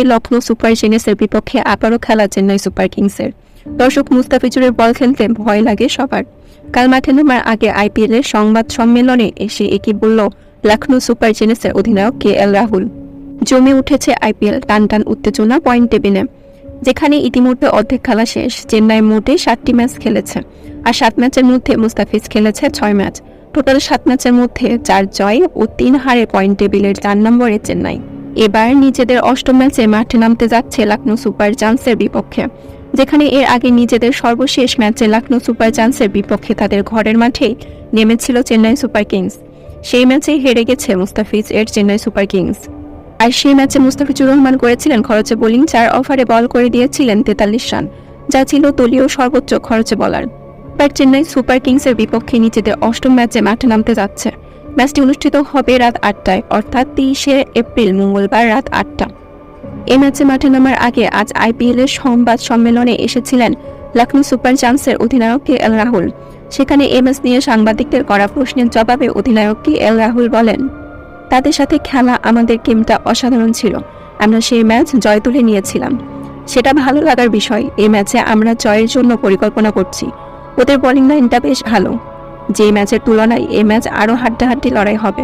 হবে লখনৌ সুপার জায়ান্টসের বিপক্ষে আবারও খেলা চেন্নাই সুপার কিংসের। দর্শক, মুস্তাফিজুরের বল খেলতে ভয় লাগে সবার। কাল মাঠে নামার আগে আইপিএল এর সংবাদ সম্মেলনে এসে একই বলল লখনৌ সুপার জায়ান্টসের অধিনায়ক কেএল রাহুল। জমে উঠেছে আইপিএল, টান টান উত্তেজনা পয়েন্ট টেবিলে, যেখানে ইতিমধ্যে অর্ধেক খেলা শেষ। চেন্নাই মোটে 7টি ম্যাচ খেলেছে, আর 7 ম্যাচের মধ্যে মুস্তাফিজ খেলেছে 6 ম্যাচ। টোটাল 7 ম্যাচের মধ্যে 4 জয় ও 3 হারে পয়েন্ট টেবিলের 4 নম্বরে চেন্নাই। এবার নিজেদের 8ম ম্যাচে মাঠে নামতে যাচ্ছে লখনৌ সুপার জায়ান্টসের বিপক্ষে, যেখানে এর আগে নিজেদের সর্বশেষ ম্যাচে লখনৌ সুপার জায়ান্টসের বিপক্ষে তাদের ঘরের মাঠেই নেমেছিল চেন্নাই সুপার কিংস। সেই ম্যাচেই হেরে গেছে মুস্তাফিজ এর চেন্নাই সুপার কিংস। আর সেই ম্যাচে মুস্তাফিজুর রহমান করেছিলেন খরচে বোলিং, 4 ওভারে বল করে দিয়েছিলেন 43 রান, যা ছিল দলীয় সর্বোচ্চ খরচে বলার। এবার চেন্নাই সুপার কিংসের বিপক্ষে নিজেদের 8ম ম্যাচে মাঠে নামতে যাচ্ছে। ম্যাচটি অনুষ্ঠিত হবে রাত 8টায়, অর্থাৎ 23শে এপ্রিল মঙ্গলবার রাত 8টা। এই ম্যাচে মাঠে নামার আগে আজ আইপিএল এর সংবাদ সম্মেলনে এসেছিলেন লখনৌ সুপার জায়ান্টসের অধিনায়ক কেএল রাহুল। সেখানে এই ম্যাচ নিয়ে সাংবাদিকদের করা প্রশ্নের জবাবে অধিনায়ক কেএল রাহুল বলেন, তাদের সাথে খেলা আমাদের গেমটা অসাধারণ ছিল। আমরা সেই ম্যাচ জয় তুলে নিয়েছিলাম, সেটা ভালো লাগার বিষয়। এই ম্যাচে আমরা জয়ের জন্য পরিকল্পনা করছি। ওদের বোলিং লাইনটা বেশ ভালো। যে ম্যাচের তুলনায় এই ম্যাচ আরও হাড্ডাহাড্ডি লড়াই হবে।